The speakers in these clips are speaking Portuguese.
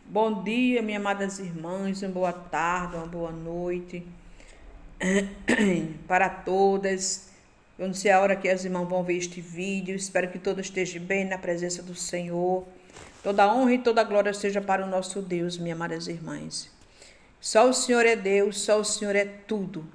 Bom dia, minhas amadas irmãs, uma boa tarde, uma boa noite para todas. Eu não sei a hora que as irmãs vão ver este vídeo, espero que todos estejam bem na presença do Senhor. Toda a honra e toda a glória seja para o nosso Deus, minhas amadas irmãs. Só o Senhor é Deus, só o Senhor é tudo.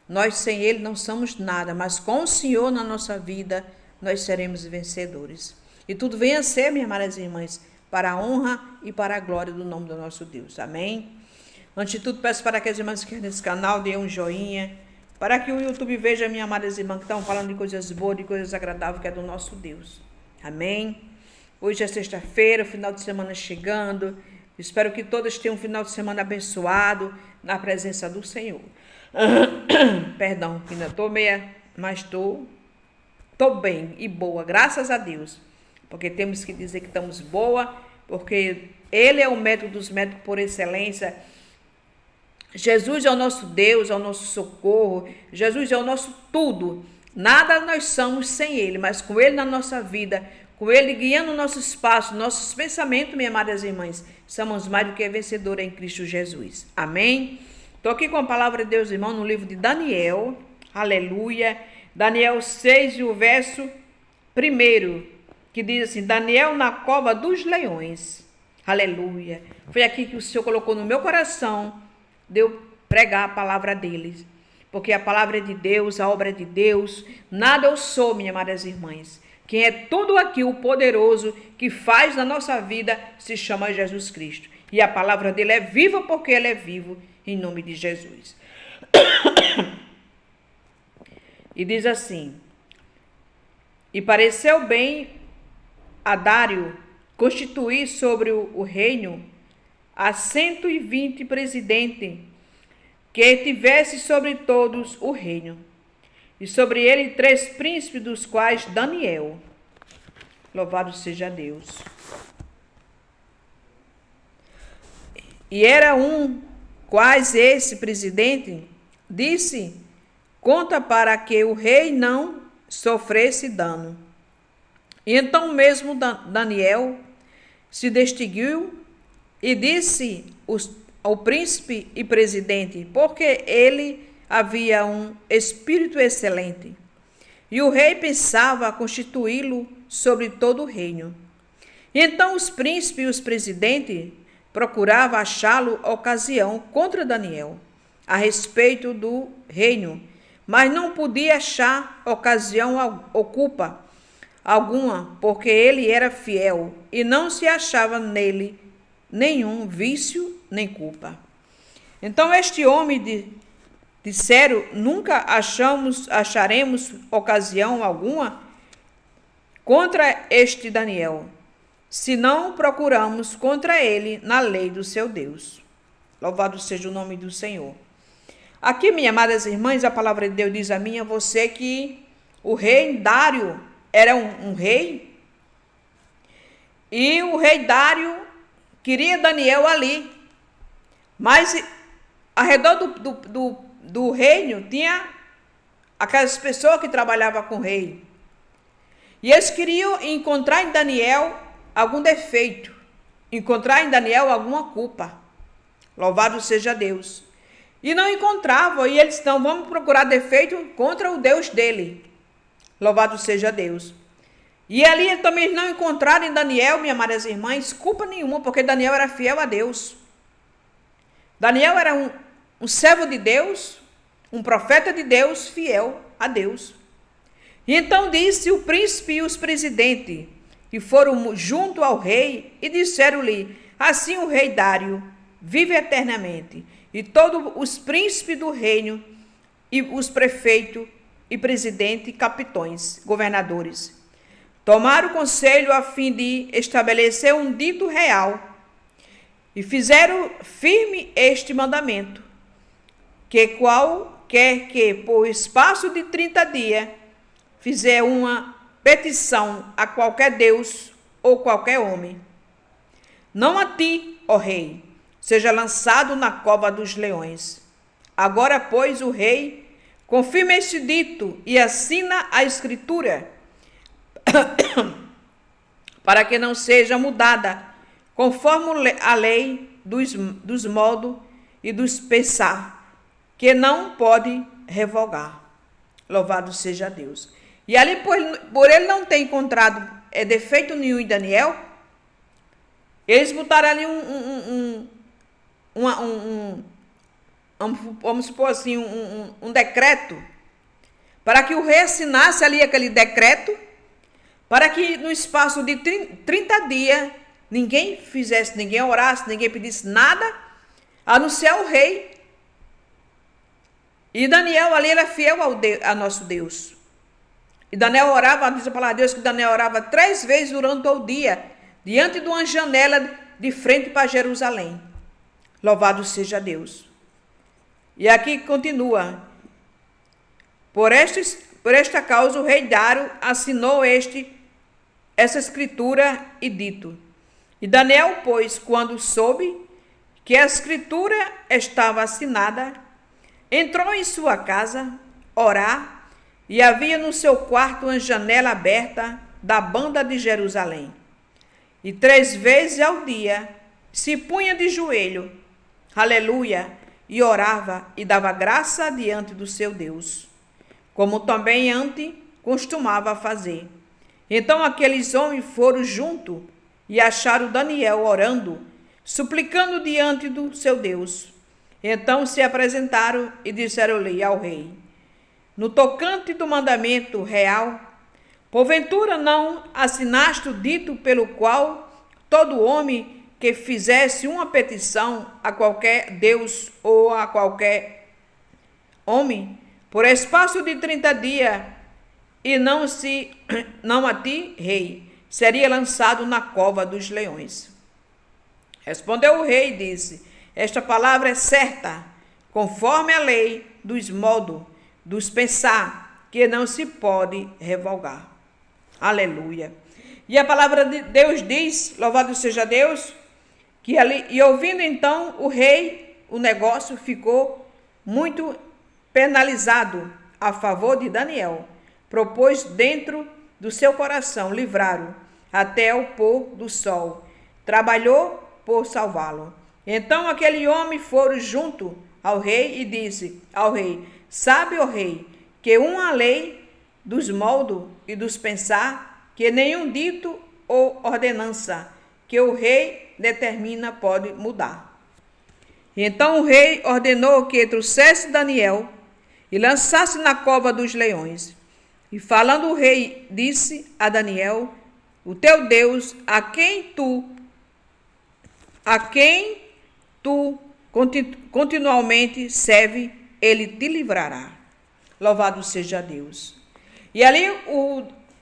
Nós sem Ele não somos nada, mas com o Senhor na nossa vida, nós seremos vencedores. E tudo venha a ser, minhas amadas irmãs, para a honra e para a glória do nome do nosso Deus. Amém? Antes de tudo, peço para que as irmãs que estão nesse canal deem um joinha, para que o YouTube veja, minhas amadas irmãs, que estão falando de coisas boas, de coisas agradáveis, que é do nosso Deus. Amém? Hoje é sexta-feira, final de semana chegando. Espero que todas tenham um final de semana abençoado na presença do Senhor. Perdão, ainda estou meia, mas estou bem e boa, graças a Deus. Porque temos que dizer que estamos boa, porque Ele é o médico dos médicos por excelência. Jesus é o nosso Deus, é o nosso socorro. Jesus é o nosso tudo. Nada nós somos sem Ele, mas com Ele na nossa vida, com Ele guiando o nosso espaço, nossos pensamentos, minhas amadas irmãs, somos mais do que vencedores em Cristo Jesus. Amém? Estou aqui com a palavra de Deus, irmão, no livro de Daniel. Aleluia. Daniel 6 e o verso 1, que diz assim: Daniel na cova dos leões. Aleluia. Foi aqui que o Senhor colocou no meu coração de eu pregar a palavra dele. Porque a palavra é de Deus, a obra é de Deus. Nada eu sou, minhas amadas irmãs. Quem é tudo aqui, o poderoso, que faz na nossa vida, se chama Jesus Cristo. E a palavra dele é viva porque ele é vivo, em nome de Jesus. E diz assim: e pareceu bem a Dário constituir sobre o reino a 120 presidentes, que tivesse sobre todos o reino, e sobre ele 3 príncipes, dos quais Daniel. Louvado seja Deus. E era quais esse presidente disse: conta para que o rei não sofresse dano. E então mesmo Daniel se distinguiu e disse ao príncipe e presidente, porque ele havia um espírito excelente. E o rei pensava constituí-lo sobre todo o reino. Então os príncipes e os presidentes procuravam achá-lo ocasião contra Daniel, a respeito do reino, mas não podia achar ocasião oculta alguma, porque ele era fiel e não se achava nele nenhum vício nem culpa. Então este homem disseram: nunca acharemos ocasião alguma contra este Daniel, se não procuramos contra ele na lei do seu Deus. Louvado seja o nome do Senhor. Aqui, minhas amadas irmãs, a palavra de Deus diz a mim e a você que o rei Dário era um rei, e o rei Dário queria Daniel ali, mas ao redor do reino tinha aquelas pessoas que trabalhavam com o rei, e eles queriam encontrar em Daniel algum defeito, encontrar em Daniel alguma culpa. Louvado seja Deus. E não encontravam, e eles não vamos procurar defeito contra o Deus dele. Louvado seja Deus. E ali também não encontraram em Daniel, minhas amadas irmãs, culpa nenhuma, porque Daniel era fiel a Deus. Daniel era um servo de Deus, um profeta de Deus, fiel a Deus. E então disse o príncipe e os presidentes, que foram junto ao rei, e disseram-lhe: assim o rei Dário vive eternamente, e todos os príncipes do reino, e os prefeitos, e presidentes, capitões, governadores, tomaram conselho a fim de estabelecer um dito real, e fizeram firme este mandamento, que qualquer que, por espaço de 30 dias, fizer uma petição a qualquer Deus ou qualquer homem, não a ti, ó rei, seja lançado na cova dos leões. Agora, pois, o rei confirma este dito e assina a escritura, para que não seja mudada, conforme a lei dos modos e dos pensar, que não pode revogar. Louvado seja Deus. E ali, por ele não ter encontrado defeito nenhum em Daniel, eles botaram ali vamos supor assim, um decreto, para que o rei assinasse ali aquele decreto, para que no espaço de 30 dias, ninguém orasse, ninguém pedisse nada, a não ser o rei. E Daniel ali era fiel a nosso Deus. E Daniel orava, diz a palavra de Deus que Daniel orava 3 vezes durante o dia, diante de uma janela de frente para Jerusalém. Louvado seja Deus. E aqui continua. Por esta causa o rei Dário assinou essa escritura e dito. E Daniel, pois, quando soube que a escritura estava assinada, entrou em sua casa orar, e havia no seu quarto uma janela aberta da banda de Jerusalém. E 3 vezes ao dia se punha de joelho, aleluia, e orava e dava graça diante do seu Deus, como também antes costumava fazer. Então aqueles homens foram junto e acharam Daniel orando, suplicando diante do seu Deus. Então se apresentaram e disseram-lhe ao rei: no tocante do mandamento real, porventura não assinaste o dito pelo qual todo homem que fizesse uma petição a qualquer Deus ou a qualquer homem, por espaço de 30 dias, e não a ti, rei, seria lançado na cova dos leões? Respondeu o rei e disse: esta palavra é certa, conforme a lei dos modos, dos pensar, que não se pode revogar. Aleluia. E a palavra de Deus diz, louvado seja Deus, que ali, e ouvindo então o rei, o negócio ficou muito penalizado a favor de Daniel. Propôs dentro do seu coração livrar-o até o pôr do sol. Trabalhou por salvá-lo. Então aquele homem foi junto ao rei e disse ao rei: sabe, ó rei, que uma lei dos modos e dos pensar, que nenhum dito ou ordenança que o rei determina pode mudar. Então o rei ordenou que trouxesse Daniel e lançasse na cova dos leões. E falando o rei, disse a Daniel: o teu Deus, a quem tu continuamente serve, ele te livrará. Louvado seja Deus. E ali,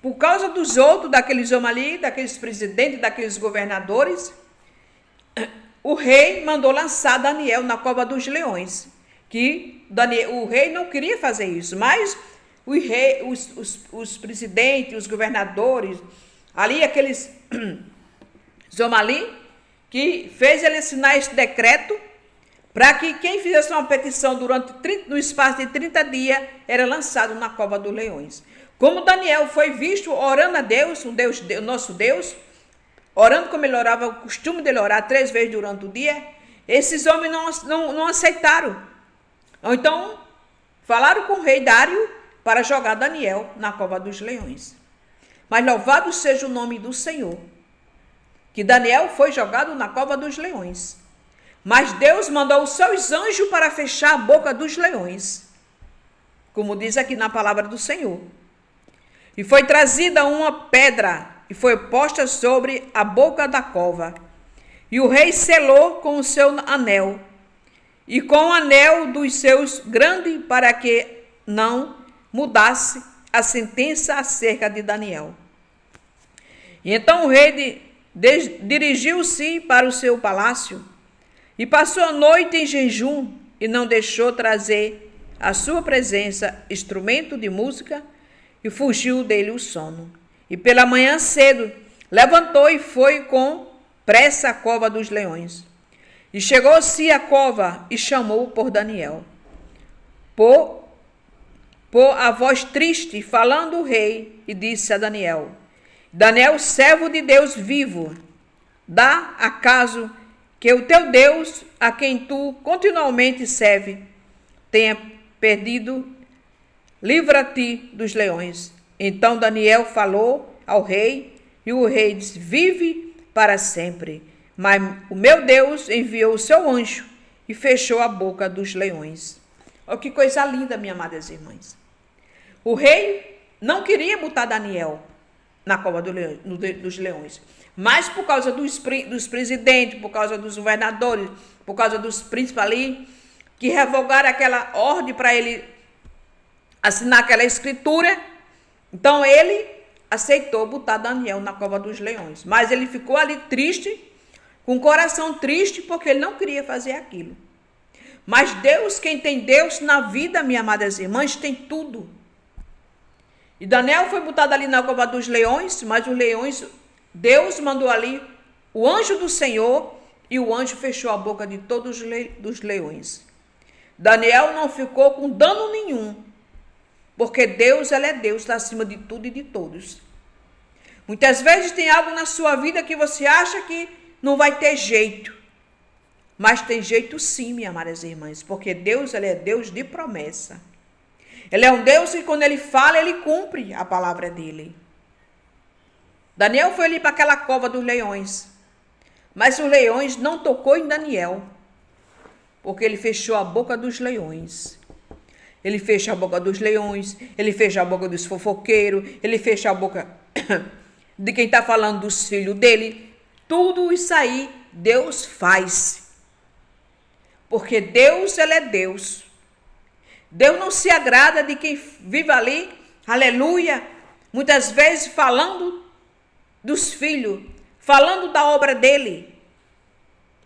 por causa dos outros, daqueles homens ali, daqueles presidentes, daqueles governadores, o rei mandou lançar Daniel na cova dos leões. O rei não queria fazer isso, mas os presidentes, os governadores, ali aqueles homens ali, que fez ele assinar esse decreto, para que quem fizesse uma petição no espaço de 30 dias, era lançado na cova dos leões. Como Daniel foi visto orando a Deus, o nosso Deus, orando como ele orava, o costume dele orar 3 vezes durante o dia, esses homens não aceitaram. Então, falaram com o rei Dário para jogar Daniel na cova dos leões. Mas louvado seja o nome do Senhor, que Daniel foi jogado na cova dos leões. Mas Deus mandou os seus anjos para fechar a boca dos leões, como diz aqui na palavra do Senhor. E foi trazida uma pedra e foi posta sobre a boca da cova. E o rei selou com o seu anel, e com o anel dos seus grandes, para que não mudasse a sentença acerca de Daniel. E então o rei dirigiu-se para o seu palácio, e passou a noite em jejum, e não deixou trazer à sua presença instrumento de música, e fugiu dele o sono. E pela manhã cedo levantou e foi com pressa à cova dos leões. E chegou-se à cova e chamou por Daniel. Por a voz triste, falando o rei, e disse a Daniel: Daniel, servo de Deus vivo, dá acaso que o teu Deus, a quem tu continuamente serve, tenha perdido, livra-te dos leões. Então Daniel falou ao rei, e o rei disse: vive para sempre. Mas o meu Deus enviou o seu anjo e fechou a boca dos leões. Olha que coisa linda, minhas amadas irmãs. O rei não queria botar Daniel na cova dos leões, mas por causa dos presidentes, por causa dos governadores, por causa dos príncipes ali, que revogaram aquela ordem para ele assinar aquela escritura, então ele aceitou botar Daniel na cova dos leões. Mas ele ficou ali triste, com o coração triste, porque ele não queria fazer aquilo. Mas Deus, quem tem Deus na vida, minhas amadas irmãs, tem tudo. E Daniel foi botado ali na cova dos leões, mas os leões, Deus mandou ali o anjo do Senhor, e o anjo fechou a boca de todos os leões. Daniel não ficou com dano nenhum, porque Deus, ele é Deus, está acima de tudo e de todos. Muitas vezes tem algo na sua vida que você acha que não vai ter jeito. Mas tem jeito sim, minhas amadas irmãs, porque Deus, ele é Deus de promessa. Ele é um Deus que quando ele fala, ele cumpre a palavra dele. Daniel foi ali para aquela cova dos leões, mas os leões não tocou em Daniel, porque ele fechou a boca dos leões. Ele fecha a boca dos leões, ele fecha a boca dos fofoqueiros, ele fecha a boca de quem está falando dos filhos dele. Tudo isso aí Deus faz. Porque Deus, ele é Deus. Deus não se agrada de quem vive ali, aleluia, muitas vezes falando dos filhos, falando da obra dele.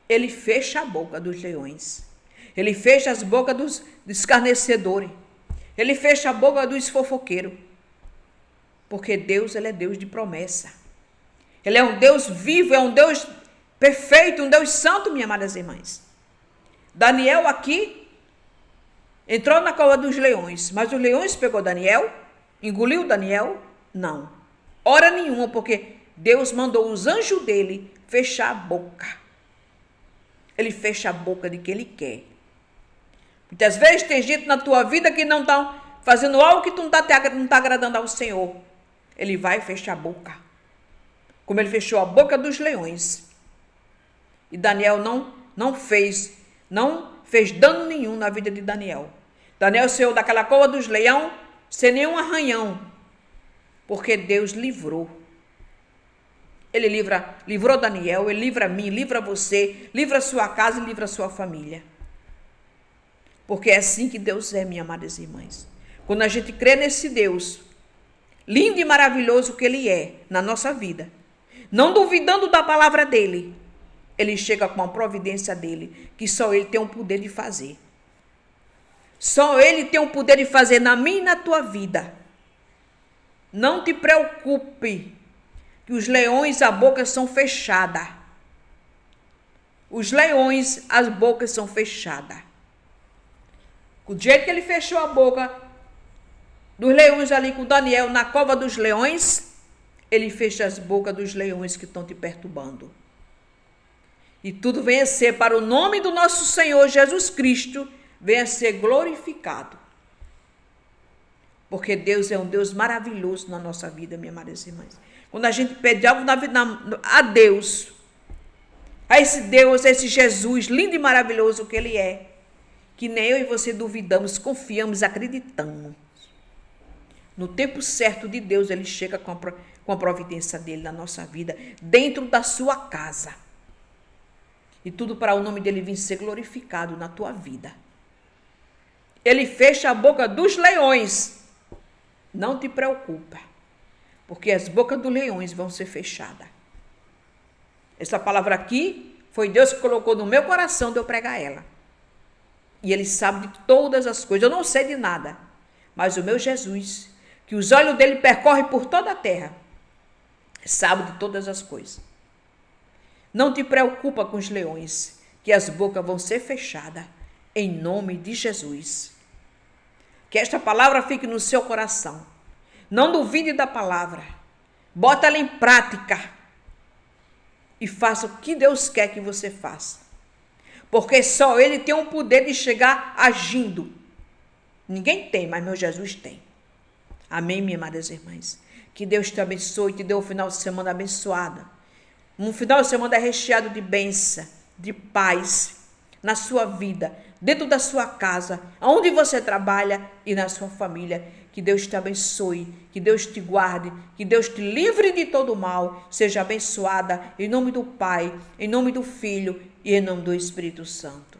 Ele fecha a boca dos leões. Ele fecha as bocas dos escarnecedores. Ele fecha a boca dos fofoqueiros. Porque Deus, ele é Deus de promessa. Ele é um Deus vivo, é um Deus perfeito, um Deus santo, minhas amadas irmãs. Daniel aqui entrou na cova dos leões, mas os leões pegou Daniel, engoliu Daniel? Não. Hora nenhuma, porque Deus mandou os anjos dele fechar a boca. Ele fecha a boca de quem ele quer. Muitas vezes tem gente na tua vida que não está fazendo algo que tu não está agradando ao Senhor. Ele vai fechar a boca. Como ele fechou a boca dos leões. E Daniel não fez dano nenhum na vida de Daniel. Daniel saiu daquela cova dos leões sem nenhum arranhão. Porque Deus livrou. Ele livrou Daniel, ele livra mim, livra você, livra a sua casa e livra a sua família. Porque é assim que Deus é, minhas amadas irmãs. Quando a gente crê nesse Deus, lindo e maravilhoso que ele é na nossa vida, não duvidando da palavra dele, ele chega com a providência dele, que só ele tem o poder de fazer. Só ele tem o poder de fazer na minha e na tua vida. Não te preocupe, que os leões, a boca são fechadas. Os leões, as bocas são fechadas. Do jeito que ele fechou a boca dos leões ali com Daniel na cova dos leões, ele fecha as bocas dos leões que estão te perturbando. E tudo venha ser para o nome do nosso Senhor Jesus Cristo, venha ser glorificado. Porque Deus é um Deus maravilhoso na nossa vida, minhas amadas irmãs. Quando a gente pede algo na vida a Deus, a esse Deus, a esse Jesus lindo e maravilhoso que ele é, que nem eu e você duvidamos, confiamos, acreditamos. No tempo certo de Deus, ele chega com a providência dele na nossa vida, dentro da sua casa. E tudo para o nome dele vir ser glorificado na tua vida. Ele fecha a boca dos leões. Não te preocupa, porque as bocas dos leões vão ser fechadas. Essa palavra aqui foi Deus que colocou no meu coração de eu pregar ela. E ele sabe de todas as coisas. Eu não sei de nada, mas o meu Jesus, que os olhos dele percorrem por toda a terra, sabe de todas as coisas. Não te preocupa com os leões, que as bocas vão ser fechadas, em nome de Jesus. Que esta palavra fique no seu coração. Não duvide da palavra. Bota ela em prática. e faça o que Deus quer que você faça. Porque só Ele tem o poder de chegar agindo. Ninguém tem, mas meu Jesus tem. Amém, minhas amadas irmãs? Que Deus te abençoe, te dê um final de semana abençoado. Um final de semana recheado de bênção, de paz na sua vida, dentro da sua casa, onde você trabalha e na sua família. Que Deus te abençoe, que Deus te guarde, que Deus te livre de todo mal. Seja abençoada em nome do Pai, em nome do Filho e em nome do Espírito Santo.